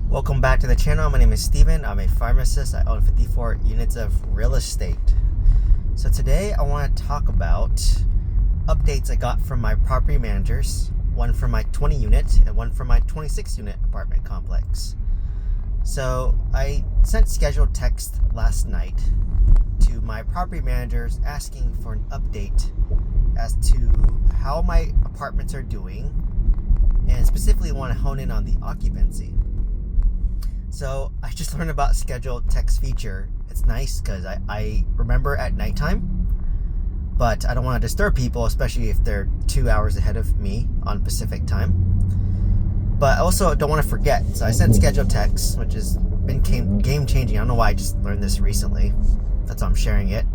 Welcome back to the channel. My name is Steven. I'm a pharmacist. I own 54 units of real estate. So today I want to talk about updates I got from my property managers, one from my 20 unit and one from my 26 unit apartment complex. So I sent scheduled text last night to my property managers asking for an update as to how my apartments are doing, and specifically want to hone in on the occupancy. So I just learned about scheduled text feature. It's nice because I remember at nighttime, but I don't want to disturb people, especially if they're 2 hours ahead of me on Pacific time. But I also don't want to forget. So I sent scheduled text, which has been game changing. I don't know why I just learned this recently. That's why I'm sharing it.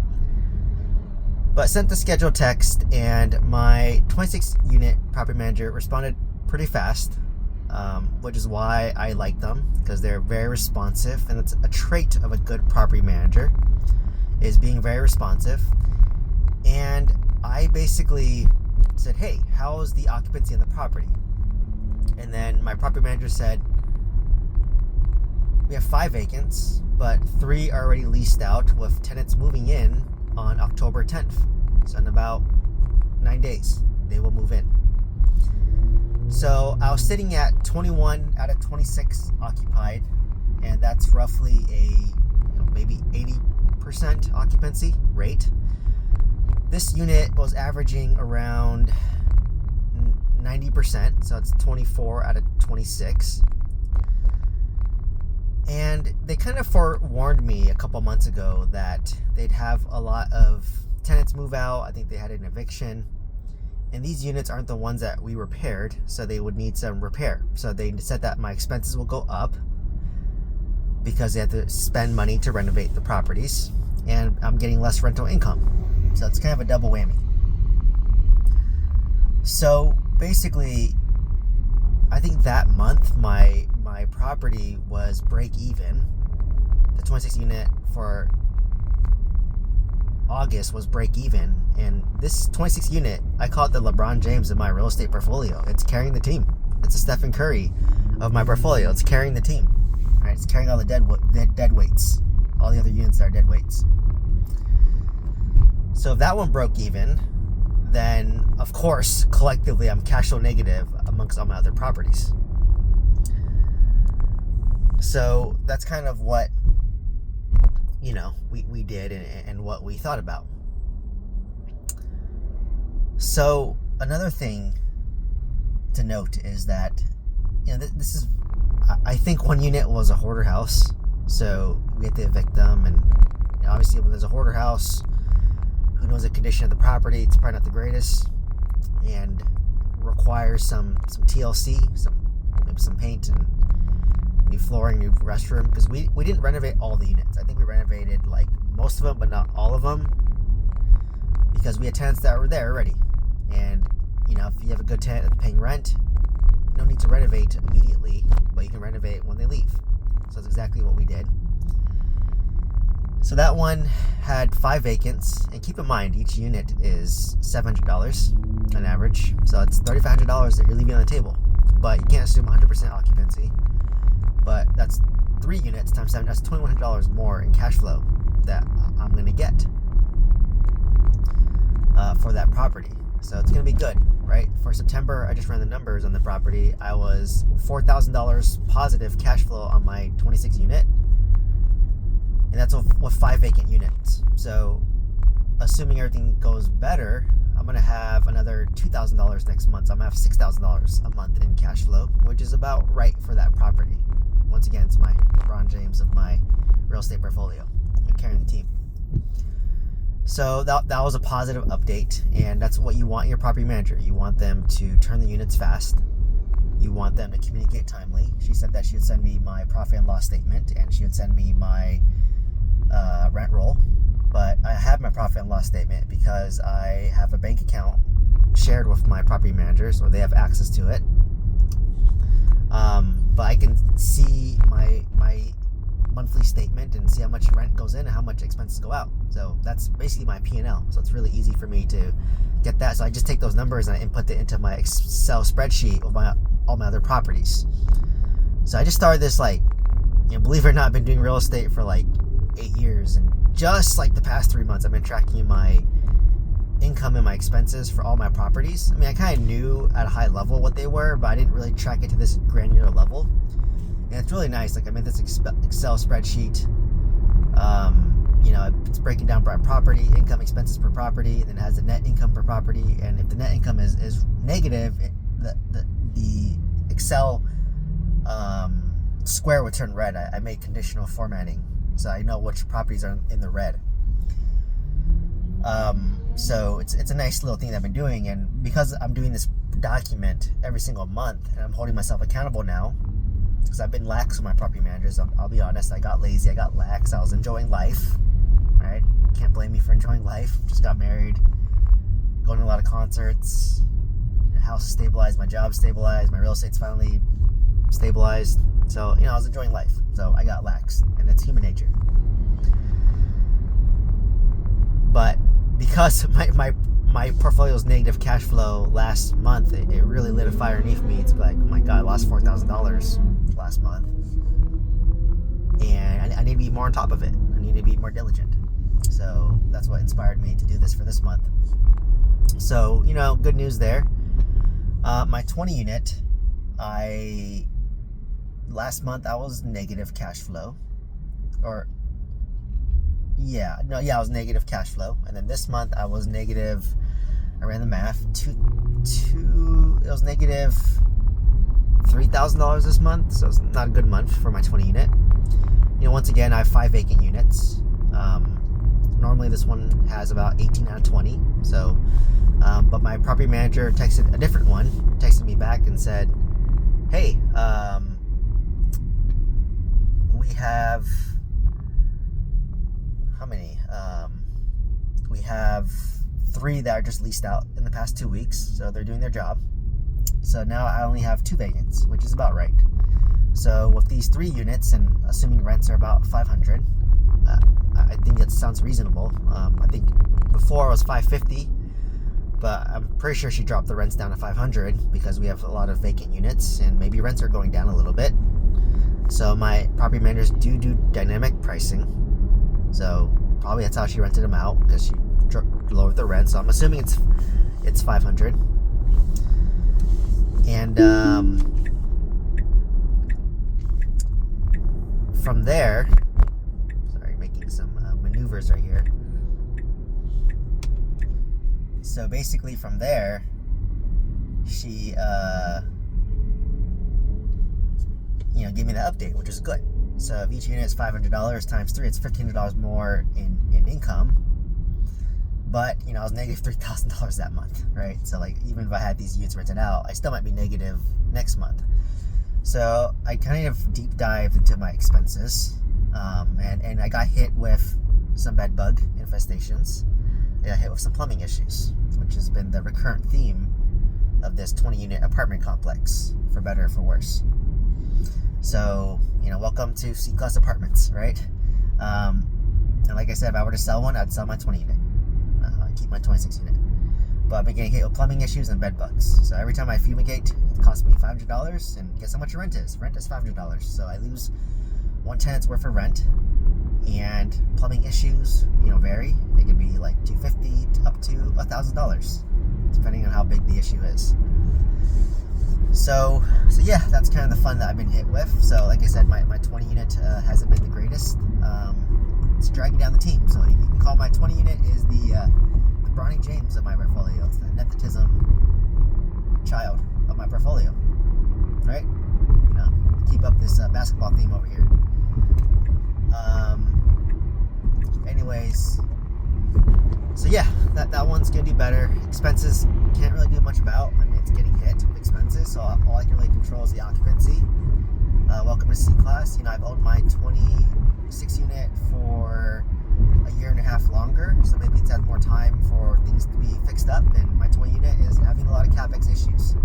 But I sent the scheduled text, and my 26 unit property manager responded pretty fast. Which is why I like them, because they're very responsive, and it's a trait of a good property manager, is being very responsive. And I basically said, hey, how's the occupancy in the property? And then my property manager said, we have 5 vacants, but 3 are already leased out with tenants moving in on October 10th. So in about 9 days, they will move in. So I was sitting at 21 out of 26 occupied, and that's roughly a maybe 80% occupancy rate. This unit was averaging around 90%, so it's 24 out of 26. And they kind of forewarned me a couple months ago that they'd have a lot of tenants move out. I think they had an eviction. And these units aren't the ones that we repaired, so they would need some repair. So they said that my expenses will go up because they have to spend money to renovate the properties, and I'm getting less rental income. So it's kind of a double whammy. So basically, I think that month my property was break even. The 26 unit for August was break even, and this 26 unit, I call it the LeBron James of my real estate portfolio. It's carrying the team. It's a Stephen Curry of my portfolio. It's carrying the team. All right, it's carrying all the dead weights, all the other units that are dead weights. So if that one broke even, then of course collectively I'm cash flow negative amongst all my other properties. So that's kind of what we did and what we thought about. So another thing to note is that this is, I think one unit was a hoarder house, so we had to evict them. And obviously when there's a hoarder house, who knows the condition of the property, it's probably not the greatest and requires some TLC, maybe some paint and new flooring, new restroom, because we didn't renovate all the units. I think we renovated like most of them, but not all of them, because we had tenants that were there already. And if you have a good tenant that's paying rent, no need to renovate immediately, but you can renovate when they leave. So that's exactly what we did. So that one had 5 vacants, and keep in mind each unit is $700 on average, so it's $3,500 that you're leaving on the table. But you can't assume 100% occupancy. But that's 3 units times 7. That's $2,100 more in cash flow that I'm going to get for that property. So it's going to be good, right? For September, I just ran the numbers on the property. I was $4,000 positive cash flow on my 26 unit, and that's with 5 vacant units. So assuming everything goes better, I'm going to have another $2,000 next month. So I'm going to have $6,000 a month in cash flow, which is about right for that property. Once again, it's my LeBron James of my real estate portfolio and carrying the team. So that was a positive update, and that's what you want in your property manager. You want them to turn the units fast. You want them to communicate timely. She said that she would send me my profit and loss statement, and she would send me my rent roll. But I have my profit and loss statement because I have a bank account shared with my property managers, or they have access to it. But I can see my monthly statement and see how much rent goes in and how much expenses go out. So that's basically my P&L. So it's really easy for me to get that. So I just take those numbers and I input it into my Excel spreadsheet of all my other properties. So I just started this, believe it or not, I've been doing real estate for 8 years, and just the past 3 months I've been tracking my income and my expenses for all my properties. I mean, I kind of knew at a high level what they were, but I didn't really track it to this granular level. And it's really nice. I made this Excel spreadsheet. It's breaking down by property, income, expenses per property, and then it has the net income per property. And if the net income is negative, the Excel square would turn red. I made conditional formatting, so I know which properties are in the red. So it's a nice little thing that I've been doing, and because I'm doing this document every single month, and I'm holding myself accountable now, because I've been lax with my property managers. I'll be honest, I got lazy, I got lax, I was enjoying life, right? Can't blame me for enjoying life. Just got married, going to a lot of concerts, the house is stabilized, my job's stabilized, my real estate's finally stabilized. So, I was enjoying life, so I got lax, and it's human nature. But because my portfolio's negative cash flow last month, it really lit a fire underneath me. It's like, oh my God, I lost $4,000 last month. And I need to be more on top of it. I need to be more diligent. So that's what inspired me to do this for this month. So, good news there. My 20 unit, last month I was negative cash flow. I was negative cash flow. And then this month I was negative, I ran the math, it was negative $3,000 this month. So it's not a good month for my 20 unit. Once again, I have 5 vacant units. Normally this one has about 18 out of 20. So, but my property manager texted me back and said, hey, we have, how many? We have 3 that are just leased out in the past 2 weeks, so they're doing their job. So now I only have 2 vacants, which is about right. So with these 3 units, and assuming rents are about $500, I think it sounds reasonable. I think before it was $550, but I'm pretty sure she dropped the rents down to $500 because we have a lot of vacant units, and maybe rents are going down a little bit. So my property managers do dynamic pricing. So probably that's how she rented them out, because she lowered the rent. So I'm assuming it's $500. And from there, sorry, making some maneuvers right here. So basically from there, she gave me the update, which is good. So if each unit is $500 times 3, it's $1,500 more in income. But, I was negative $3,000 that month, right? So, even if I had these units rented out, I still might be negative next month. So I kind of deep dived into my expenses, and I got hit with some bed bug infestations. I got hit with some plumbing issues, which has been the recurrent theme of this 20-unit apartment complex, for better or for worse. So, welcome to C-Class Apartments, right? And like I said, if I were to sell one, I'd sell my 20 unit. Keep my 26 unit. But I've been getting hit with plumbing issues and bed bugs. So every time I fumigate, it costs me $500. And guess how much your rent is? Rent is $500. So I lose 1 tenant's worth of rent. And plumbing issues, vary. It could be $250 up to $1,000, depending on how big the issue is. So yeah, that's kind of the fun that I've been hit with. So like I said, my 20 unit hasn't been the greatest. It's dragging down the team. So you can call my 20 unit is the Bronny James of my portfolio. It's the nepotism child of my portfolio, right? Keep up this basketball theme over here. Anyways, so yeah, that one's gonna do better. Expenses can't really do much about. I mean, it's getting hit with expenses, so all I can really control is the occupancy. Welcome to C-Class. I've owned my 26 unit for a year and a half longer, so maybe it's had more time for things to be fixed up, and my 20 unit is having a lot of CapEx issues.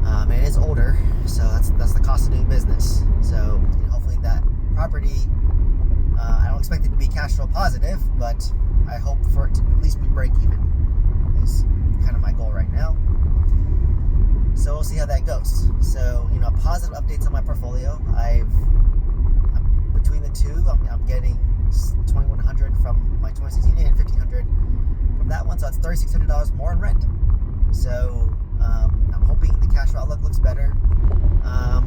And it is older, so that's the cost of doing business. So hopefully that property, I don't expect it to be cash flow positive, but I hope for it to at least be break even is kind of my goal right now. So we'll see how that goes. So, positive updates on my portfolio. Between the two, I'm getting $2,100 from my 26 unit and $1,500 from that one. So that's $3,600 more in rent. So I'm hoping the cash flow outlook looks better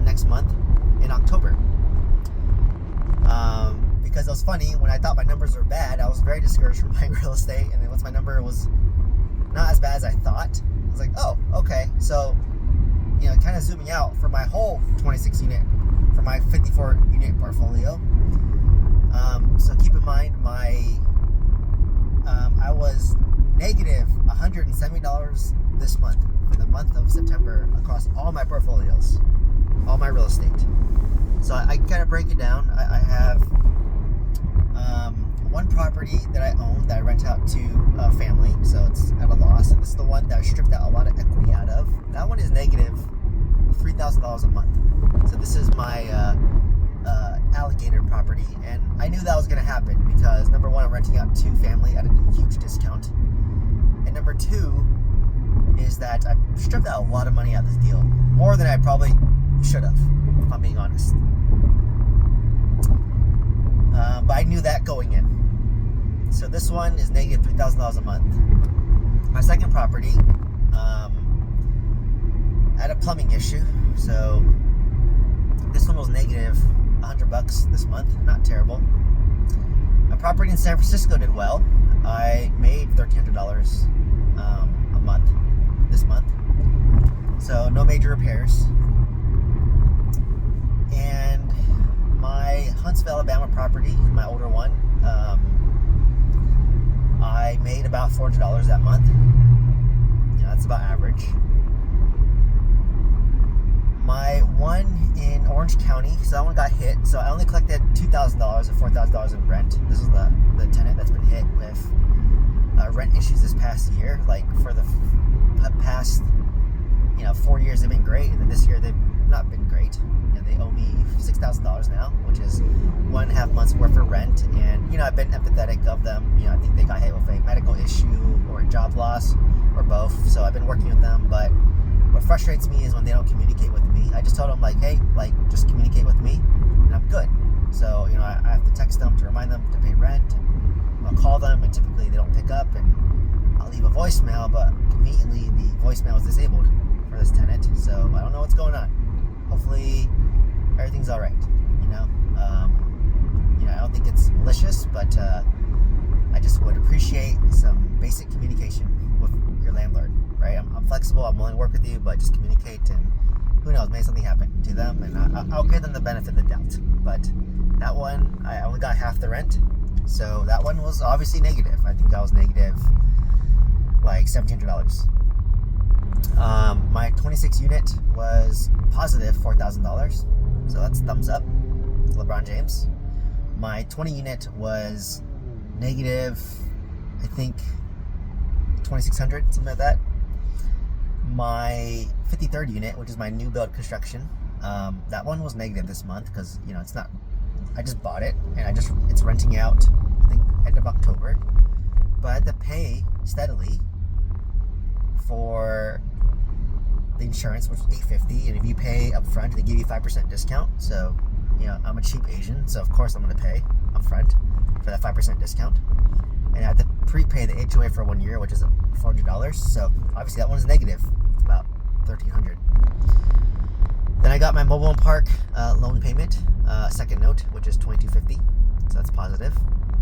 next month in October. Because it was funny, when I thought my numbers were bad, I was very discouraged from buying real estate. And then once my number was not as bad as I thought, I was like, oh, okay. So, kind of zooming out for my whole 26 unit, for my 54 unit portfolio. So keep in mind, I was negative $170 this month for the month of September across all my portfolios, all my real estate. So I can kind of break it down. I have one property that I own that I rent out to a family, so it's at a loss. And this is the one that I stripped out a lot of equity out of. That one is negative $3,000 a month. So this is my alligator property, and I knew that was going to happen because number one, I'm renting out to family at a huge discount, and number two is that I stripped out a lot of money out of this deal, more than I probably should have, if I'm being honest. But I knew that going in. So this one is negative $3,000 a month. My second property had a plumbing issue, so this one was negative $100 this month. Not terrible. My property in San Francisco did well. I made $1,300 a month this month, so no major repairs. And my Huntsville, Alabama property, my older one, I made about $400 that month. That's about average. My one in Orange County, so that one got hit. So I only collected $2,000 or $4,000 in rent. This is the tenant that's been hit with rent issues this past year. Like for the past 4 years they've been great, and then this year they've not been great. They owe me $6,000 now, which is 1.5 months worth of rent. And I've been empathetic of them. I think they got hit with a medical issue or a job loss or both. So I've been working with them. But what frustrates me is when they don't communicate with me. I just told them hey, just communicate with me, and I'm good. So I have to text them to remind them to pay rent, and I'll call them, and typically they don't pick up, and I'll leave a voicemail. But conveniently, the voicemail is disabled for this tenant, so I don't know what's going on. Hopefully everything's all right. I don't think it's malicious, but I just would appreciate some basic communication with your landlord, right? I'm flexible. I'm willing to work with you, but just communicate, and who knows, maybe something happened to them, and I'll give them the benefit of the doubt. But that one, I only got half the rent, so that one was obviously negative. I think I was negative like $1,700. My 26 unit was positive $4,000, so that's thumbs up. LeBron James. My 20 unit was negative, I think, 2,600, something like that. My 53rd unit, which is my new build construction, that one was negative this month because it's not. I just bought it, and it's renting out, I think, end of October. But I had to pay steadily for the insurance, which is $850, and if you pay up front, they give you 5% discount. So I'm a cheap Asian, so of course I'm going to pay up front for that 5% discount. And I had to prepay the HOA for 1 year, which is $400. So obviously that one is negative, about $1,300. Then I got my mobile home park loan payment, second note, which is $2,250. So that's positive.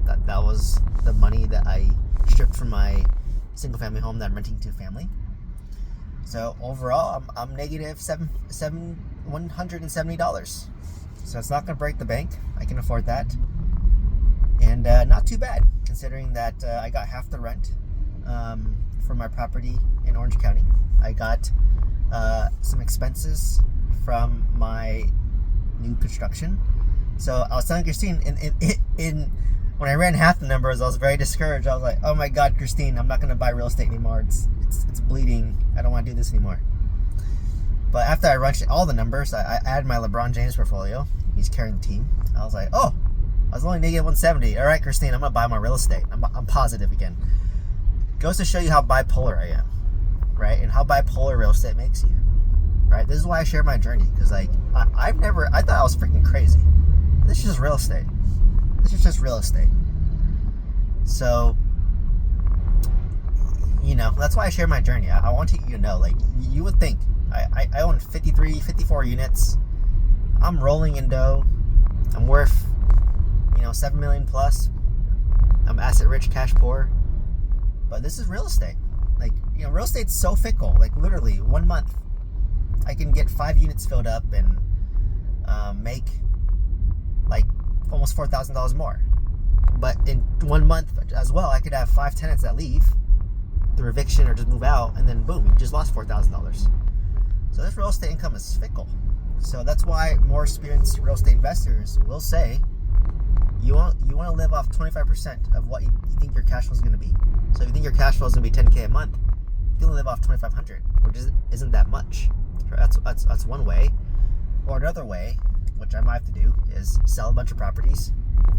That was the money that I stripped from my single family home that I'm renting to family. So overall, I'm negative $170. So it's not going to break the bank. I can afford that. And not too bad, considering that I got half the rent for my property in Orange County. I got some expenses from my new construction. So I was telling Christine, when I ran half the numbers, I was very discouraged. I was like, oh my God, Christine, I'm not going to buy real estate anymore. It's bleeding. I don't want to do this anymore. But after I crunched all the numbers, I added my LeBron James portfolio. He's carrying the team. I was like, oh, I was only negative 170. All right, Christine, I'm going to buy my real estate. I'm positive again. Goes to show you how bipolar I am, right? And how bipolar real estate makes you. right? This is why I share my journey, because like I thought I was freaking crazy. This is just real estate. This is just real estate. So, that's why I share my journey. I want you to know, like, you would think I own 53, 54 units. I'm rolling in dough. I'm worth, 7 million plus. I'm asset rich, cash poor. But this is real estate. Like, real estate's so fickle. Like, literally, 1 month, I can get 5 units filled up and make like almost $4,000 more. But in 1 month as well, I could have 5 tenants that leave through eviction or just move out, and then boom, you just lost $4,000. So this real estate income is fickle. So that's why more experienced real estate investors will say you want to live off 25% of what you think your cash flow is going to be. So if you think your cash flow is going to be $10K a month, you can live off $2,500, which isn't that much. That's one way. Or another way, which I might have to do, is sell a bunch of properties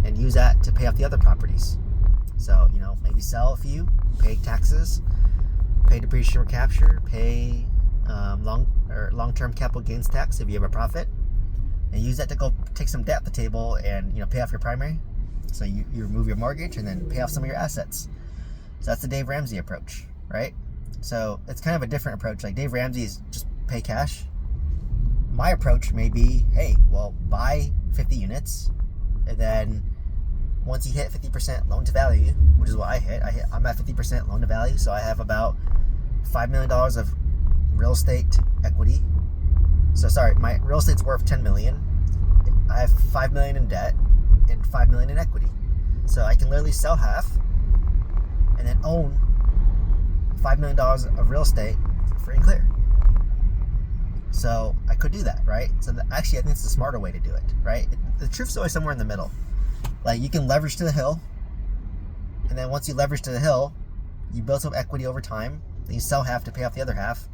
and use that to pay off the other properties. So, maybe sell a few, pay taxes, pay depreciation recapture, pay long-term capital gains tax if you have a profit, and use that to go take some debt at the table and pay off your primary. So you remove your mortgage and then pay off some of your assets. So that's the Dave Ramsey approach, right? So it's kind of a different approach. Like Dave Ramsey is just pay cash. My approach may be, hey, well, buy 50 units, and then once you hit 50% loan to value, which is what I'm at 50% loan to value, so I have about $5 million of real estate equity. So sorry, my real estate's worth $10 million. I have $5 million in debt and $5 million in equity. So I can literally sell half and then own $5 million of real estate free and clear. So I could do that, right? So actually, I think it's the smarter way to do it, right? The truth's always somewhere in the middle. Like, you can leverage to the hill, and then once you leverage to the hill, you build some equity over time, then you sell half to pay off the other half,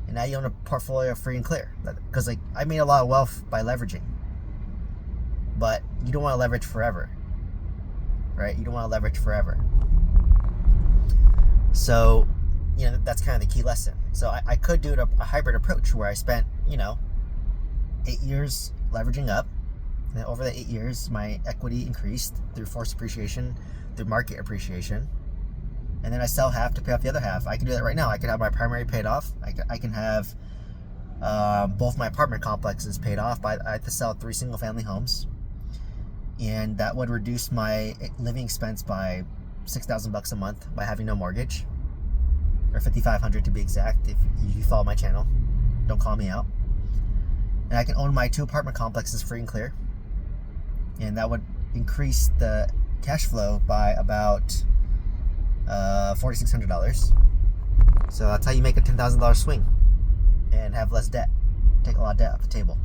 and now you own a portfolio free and clear. Because like, I made a lot of wealth by leveraging, but you don't want to leverage forever, right? You don't want to leverage forever. So, that's kind of the key lesson. So I could do a hybrid approach where I spent, 8 years leveraging up. And then over the 8 years, my equity increased through forced appreciation, through market appreciation. And then I sell half to pay off the other half. I can do that right now. I can have my primary paid off. I can have both my apartment complexes paid off. I have to sell 3 single family homes. And that would reduce my living expense by $6,000 a month by having no mortgage. Or $5,500 to be exact, if you follow my channel. Don't call me out. And I can own my 2 apartment complexes free and clear. And that would increase the cash flow by about $4,600. So that's how you make a $10,000 swing and have less debt. Take a lot of debt off the table.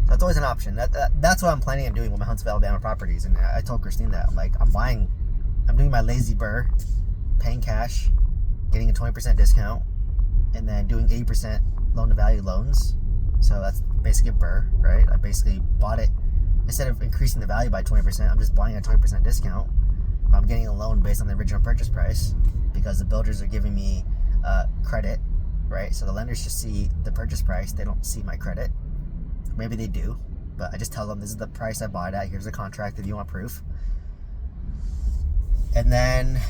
So that's always an option. That's what I'm planning on doing with my Huntsville, Alabama properties. And I told Christine that. I'm like, I'm doing my lazy burr, paying cash, getting a 20% discount, and then doing 80% loan to value loans. So that's basically a burr, right? I basically bought it, instead of increasing the value by 20%, I'm just buying a 20% discount. I'm getting a loan based on the original purchase price because the builders are giving me credit, right? So the lenders just see the purchase price. They don't see my credit. Maybe they do, but I just tell them this is the price I bought it at. Here's the contract if you want proof. And then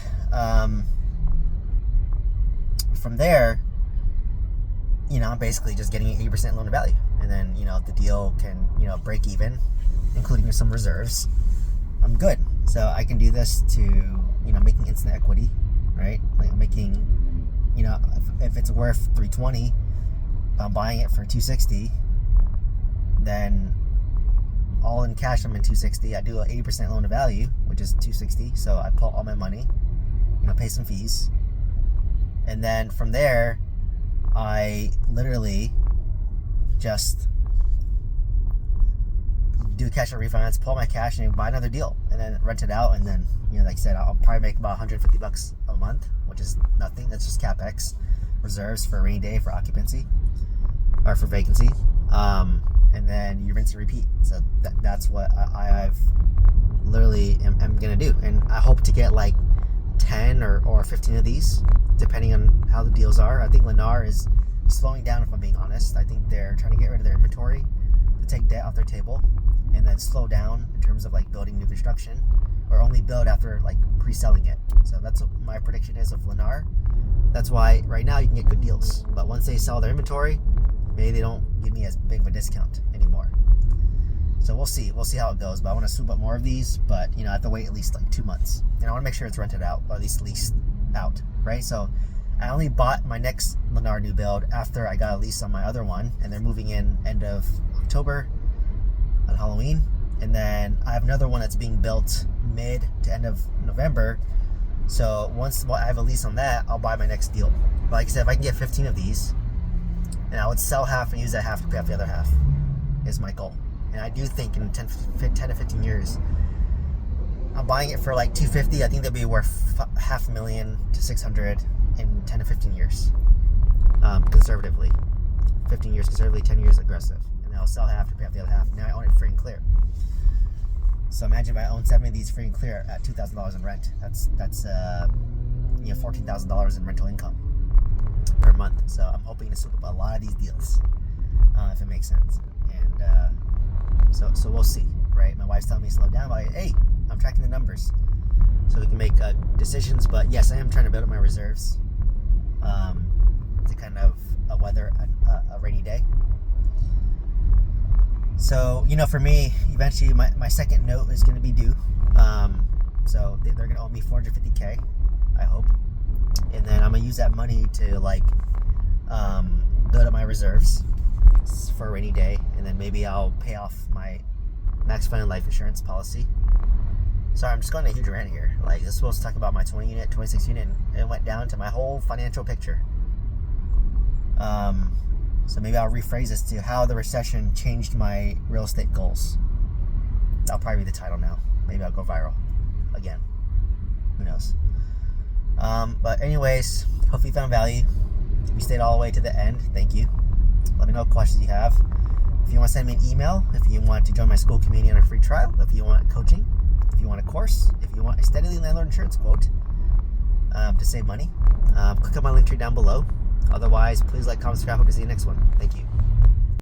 from there, I'm basically just getting an 80% loan to value. And then, the deal can, break even, including some reserves. I'm good. So I can do this to, making instant equity, right? Like making, if it's worth 320, if I'm buying it for 260, then all in cash, I'm in 260. I do an 80% loan to value, which is 260. So I pull all my money, pay some fees. And then from there, I literally just do a cash out refinance, pull my cash, and buy another deal, and then rent it out. And then, like I said, I'll probably make about $150 a month, which is nothing. That's just capex, reserves for a rainy day, for occupancy, or for vacancy. And then you rinse and repeat. So that's what I've literally am gonna do, and I hope to get like 10 or 15 of these, depending on how the deals are. I think Lennar is slowing down, if I'm being honest. I think they're trying to get rid of their inventory to take debt off their table and then slow down in terms of like building new construction, or only build after like pre-selling it. So that's what my prediction is of Lennar. That's why right now you can get good deals, but once they sell their inventory, maybe they don't give me as big of a discount anymore. So we'll see how it goes. But I want to swoop up more of these, but I have to wait at least like 2 months, and I want to make sure it's rented out, or at least leased out, right? So I only bought my next Lennar new build after I got a lease on my other one, and they're moving in end of October on Halloween. And then I have another one that's being built mid to end of November. So once I have a lease on that, I'll buy my next deal. But like I said, if I can get 15 of these, and I would sell half and use that half to pay off the other half, is my goal. And I do think in 10 to 15 years, I'm buying it for like $250. I think they'll be worth $500,000 to $600,000 in 10 to 15 years, conservatively. 15 years conservatively, 10 years aggressive. And then I'll sell half to pay off the other half. Now I own it free and clear. So imagine if I own 7 of these free and clear at $2,000 in rent. That's $14,000 in rental income per month. So I'm hoping to swoop up a lot of these deals, if it makes sense. And so we'll see, right? My wife's telling me to slow down, but hey, I'm tracking the numbers so we can make decisions. But yes, I am trying to build up my reserves to kind of weather a rainy day. So, for me, eventually my second note is going to be due. So they're going to owe me $450K, I hope. And then I'm going to use that money to build up my reserves for a rainy day. And then maybe I'll pay off my max funded life insurance policy. Sorry, I'm just going on a huge rant here. Like, this was supposed to talk about my 26 unit, and it went down to my whole financial picture. So maybe I'll rephrase this to how the recession changed my real estate goals. That'll probably be the title now. Maybe I'll go viral again. Who knows? But anyways, hope you found value. If you stayed all the way to the end, thank you. Let me know what questions you have. If you want to send me an email, if you want to join my school community on a free trial, if you want coaching, if you want a course, if you want a steadily landlord insurance quote to save money, click on my link tree down below. Otherwise, please like, comment, subscribe. Hope to see you next one. Thank you.